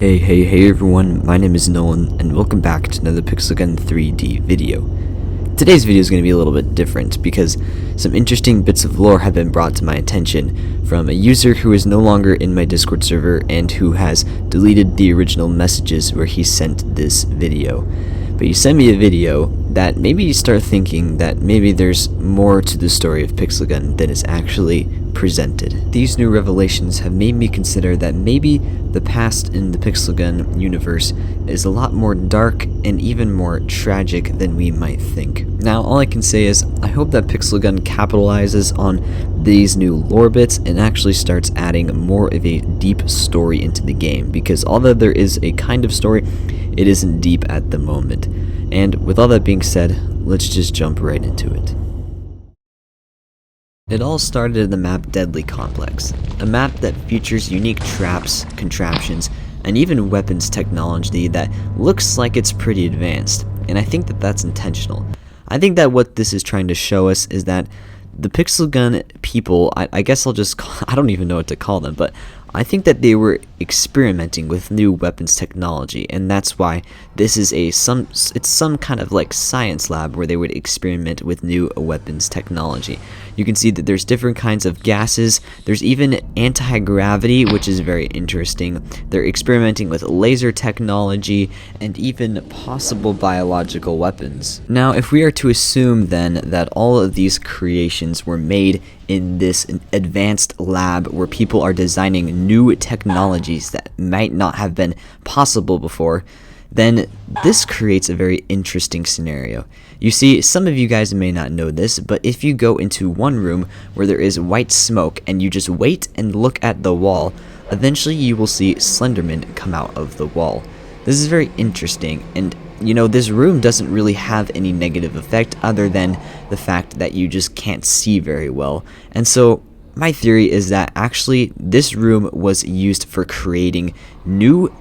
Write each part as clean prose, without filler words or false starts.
Hey everyone, my name is Nolan, and welcome back to another Pixel Gun 3D video. Today's video is going to be a little bit different because some interesting bits of lore have been brought to my attention from a user who is no longer in my Discord server and who has deleted the original messages where he sent this video. But he sent me a video that made me start thinking that maybe there's more to the story of Pixel Gun than is actually presented. These new revelations have made me consider that maybe the past in the Pixel Gun universe is a lot more dark and even more tragic than we might think. Now, all I can say is I hope that Pixel Gun capitalizes on these new lore bits and actually starts adding more of a deep story into the game, because although there is a kind of story, it isn't deep at the moment. And with all that being said, let's just jump right into it. It all started in the map Deadly Complex, a map that features unique traps, contraptions, and even weapons technology that looks like it's pretty advanced, and I think that that's intentional. I think that what this is trying to show us is that the Pixel Gun people, I guess I'll just call, I don't even know what to call them, but I think that they were experimenting with new weapons technology, and that's why this is it's some kind of like science lab where they would experiment with new weapons technology. You can see that there's different kinds of gases, there's even anti-gravity, which is very interesting. They're experimenting with laser technology and even possible biological weapons. Now, if we are to assume then that all of these creations were made in this advanced lab where people are designing new technologies that might not have been possible before, then this creates a very interesting scenario. You see, some of you guys may not know this, but if you go into one room where there is white smoke and you just wait and look at the wall, eventually you will see Slenderman come out of the wall. This is very interesting, and you know, this room doesn't really have any negative effect other than the fact that you just can't see very well. And so my theory is that actually this room was used for creating new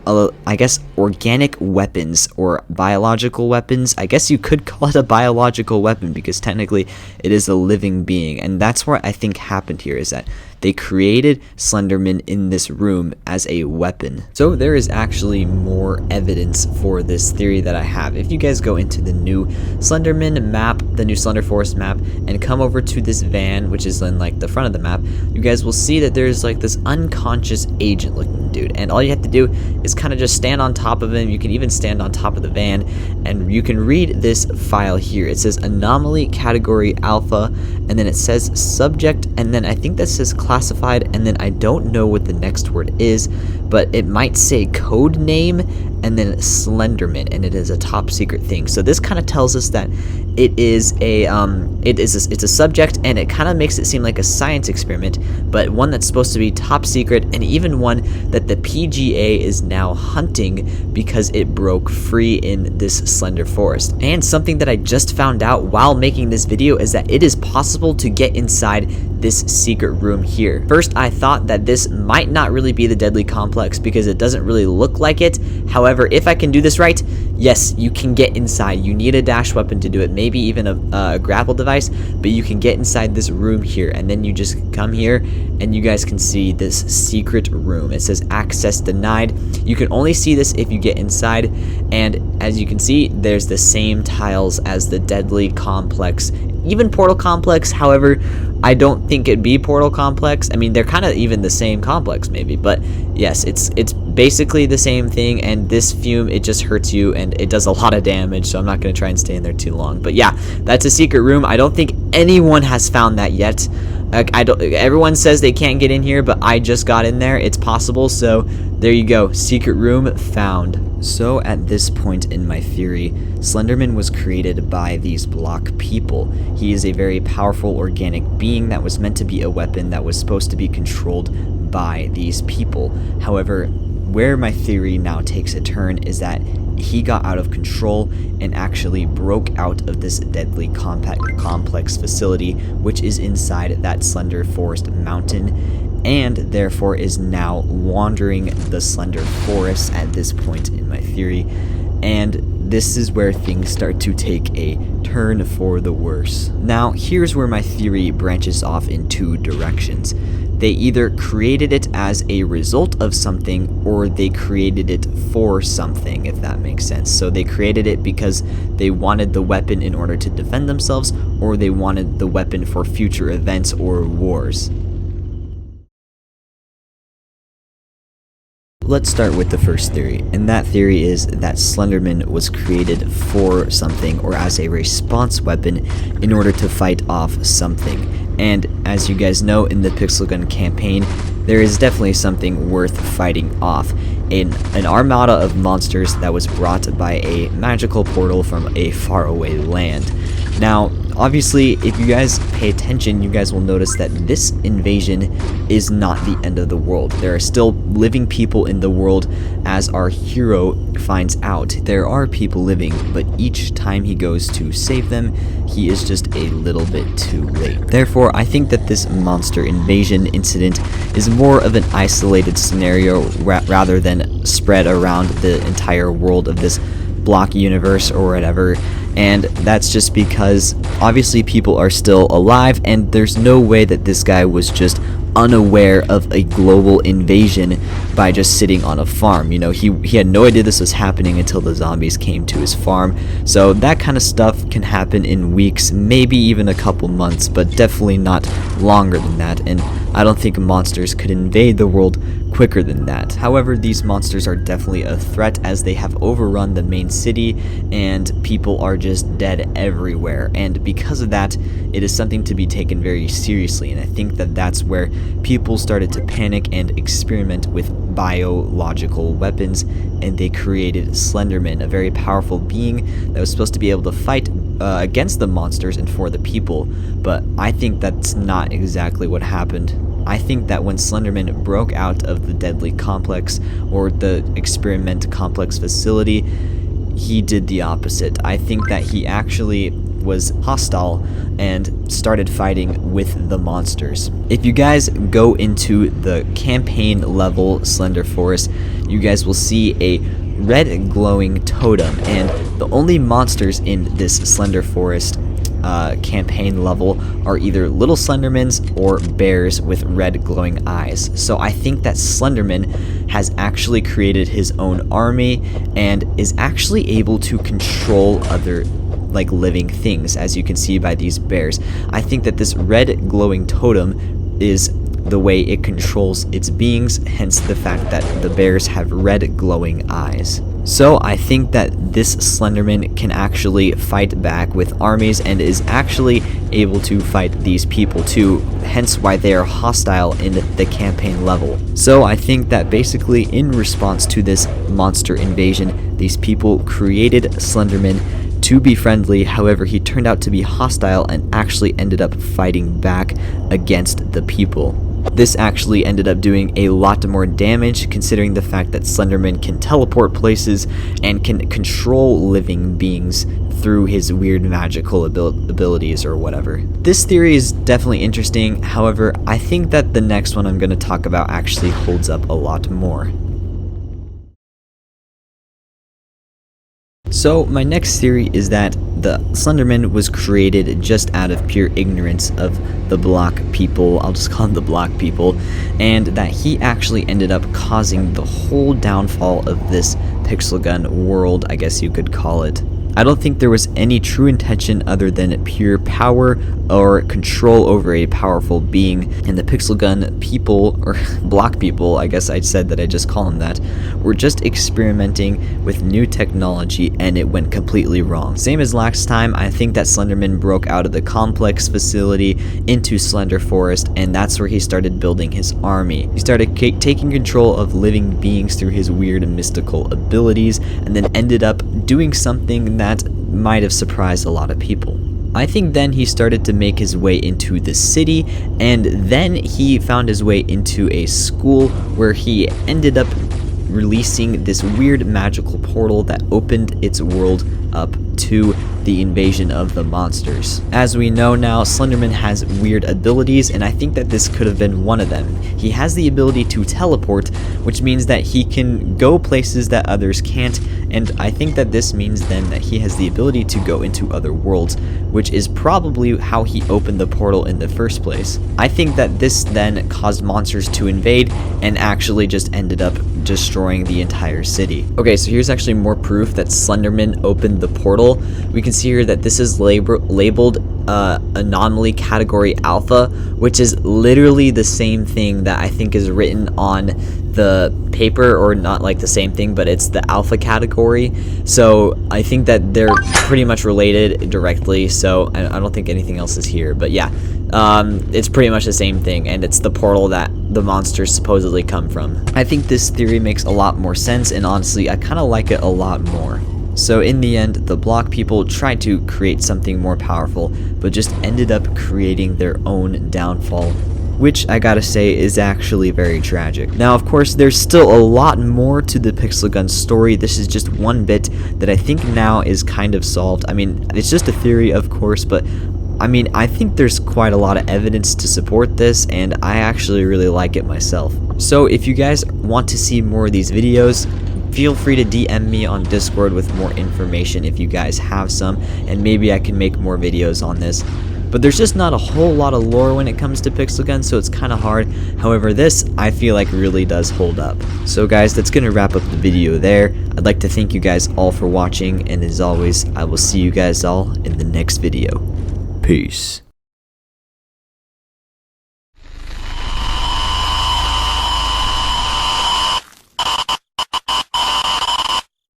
I guess organic weapons or biological weapons. I guess you could call it a biological weapon because technically it is a living being, and that's what I think happened here, is that they created Slenderman in this room as a weapon. So there is actually more evidence for this theory that I have. If you guys go into the new Slenderman map, the new Slender Forest map, and come over to this van, which is in like the front of the map, you guys will see that there's like this unconscious agent looking dude, and all you have to do is kind of just stand on top of him. You can even stand on top of the van, and you can read this file here. It says anomaly category alpha, and then it says subject, and then I think that says classified, and then I don't know what the next word is, but it might say code name and then Slenderman, and it is a top secret thing. So this kind of tells us that it is it's a subject, and it kind of makes it seem like a science experiment, but one that's supposed to be top secret, and even one that the PGA is now hunting because it broke free in this Slender Forest. And something that I just found out while making this video is that it is possible to get inside this secret room here. First, I thought that this might not really be the Deadly Complex because it doesn't really look like it. However, if I can do this right, yes, you can get inside. You need a dash weapon to do it, maybe even a grapple device, but you can get inside this room here, and then you just come here and you guys can see this secret room. It says access denied. You can only see this if you get inside, and as you can see, there's the same tiles as the Deadly Complex, even Portal Complex. However, I don't think it'd be Portal Complex. I mean, they're kind of even the same complex maybe, but yes, it's basically the same thing, and this fume, it just hurts you and it does a lot of damage, so I'm not going to try and stay in there too long. But yeah, that's a secret room. I don't think anyone has found that yet. Everyone says they can't get in here, but I just got in there. It's possible, so there you go. Secret room found. So at this point in my theory, Slenderman was created by these block people. He is a very powerful organic being that was meant to be a weapon that was supposed to be controlled by these people. However, where my theory now takes a turn is that he got out of control and actually broke out of this Deadly Complex facility, which is inside that Slender Forest mountain, and therefore is now wandering the Slender Forest at this point in my theory. And this is where things start to take a turn for the worse. Now, here's where my theory branches off in two directions. they either created it as a result of something or they created it for something, if that makes sense. So they created it because they wanted the weapon in order to defend themselves, or they wanted the weapon for future events or wars. Let's start with the first theory, and that theory is that Slenderman was created for something or as a response weapon in order to fight off something. And as you guys know, in the Pixel Gun campaign, there is definitely something worth fighting off. An armada of monsters that was brought by a magical portal from a faraway land. Now, obviously, if you guys pay attention, you guys will notice that this invasion is not the end of the world. There are still living people in the world, as our hero finds out. There are people living, but each time he goes to save them, he is just a little bit too late. Therefore, I think that this monster invasion incident is more of an isolated scenario rather than spread around the entire world of this block universe or whatever. And that's just because obviously people are still alive, and there's no way that this guy was just unaware of a global invasion by just sitting on a farm. You know, he had no idea this was happening until the zombies came to his farm. So that kind of stuff can happen in weeks, maybe even a couple months, but definitely not longer than that. And I don't think monsters could invade the world quicker than that. However, these monsters are definitely a threat, as they have overrun the main city and people are just dead everywhere. And because of that, it is something to be taken very seriously, and I think that that's where people started to panic and experiment with biological weapons, and they created Slenderman, a very powerful being that was supposed to be able to fight against the monsters and for the people. But I think that's not exactly what happened. I think that when Slenderman broke out of the deadly complex, or the experiment complex facility, he did the opposite. I think that he actually was hostile and started fighting with the monsters. If you guys go into the campaign level Slender Forest, you guys will see a red glowing totem, and the only monsters in this Slender Forest campaign level are either little Slendermans or bears with red glowing eyes. So I think that Slenderman has actually created his own army and is actually able to control other like living things, as you can see by these bears. I think that this red glowing totem is the way it controls its beings, hence the fact that the bears have red glowing eyes. So I think that this Slenderman can actually fight back with armies and is actually able to fight these people too, hence why they are hostile in the campaign level. So I think that basically in response to this monster invasion, these people created Slenderman to be friendly. However, he turned out to be hostile and actually ended up fighting back against the people. This actually ended up doing a lot more damage, considering the fact that Slenderman can teleport places and can control living beings through his weird magical abilities or whatever. This theory is definitely interesting. However, I think that the next one I'm going to talk about actually holds up a lot more. So my next theory is that the Slenderman was created just out of pure ignorance of the block people, I'll just call them the block people, and that he actually ended up causing the whole downfall of this Pixel Gun world, I guess you could call it. I don't think there was any true intention other than pure power or control over a powerful being, and the Pixel Gun people, or block people, I guess I said that I just call them that, were just experimenting with new technology and it went completely wrong. Same as last time, I think that Slenderman broke out of the complex facility into Slender Forest, and that's where he started building his army. He started taking control of living beings through his weird mystical abilities, and then ended up doing something that might have surprised a lot of people. I think then he started to make his way into the city, and then he found his way into a school where he ended up releasing this weird magical portal that opened its world up to the invasion of the monsters. As we know now, Slenderman has weird abilities, and I think that this could have been one of them. He has the ability to teleport, which means that he can go places that others can't, and I think that this means then that he has the ability to go into other worlds, which is probably how he opened the portal in the first place. I think that this then caused monsters to invade and actually just ended up destroying the entire city. Okay, so here's actually more proof that Slenderman opened the portal. We can see here that this is labeled anomaly category alpha, which is literally the same thing that I think is written on the paper, or not like the same thing, but it's the alpha category. So I think that they're pretty much related directly, so I don't think anything else is here, but yeah, it's pretty much the same thing, and it's the portal that the monsters supposedly come from. I think this theory makes a lot more sense, and honestly I kind of like it a lot more. So in the end, the block people tried to create something more powerful, but just ended up creating their own downfall, which I gotta say is actually very tragic. Now, of course, there's still a lot more to the Pixel Gun story. This is just one bit that I think now is kind of solved. I mean, it's just a theory, of course, but I mean, I think there's quite a lot of evidence to support this, and I actually really like it myself. So if you guys want to see more of these videos, feel free to DM me on Discord with more information if you guys have some, and maybe I can make more videos on this. But there's just not a whole lot of lore when it comes to Pixel Gun, so it's kind of hard. However, this I feel like really does hold up. So guys, that's gonna wrap up the video there. I'd like to thank you guys all for watching, and as always, I will see you guys all in the next video. Peace.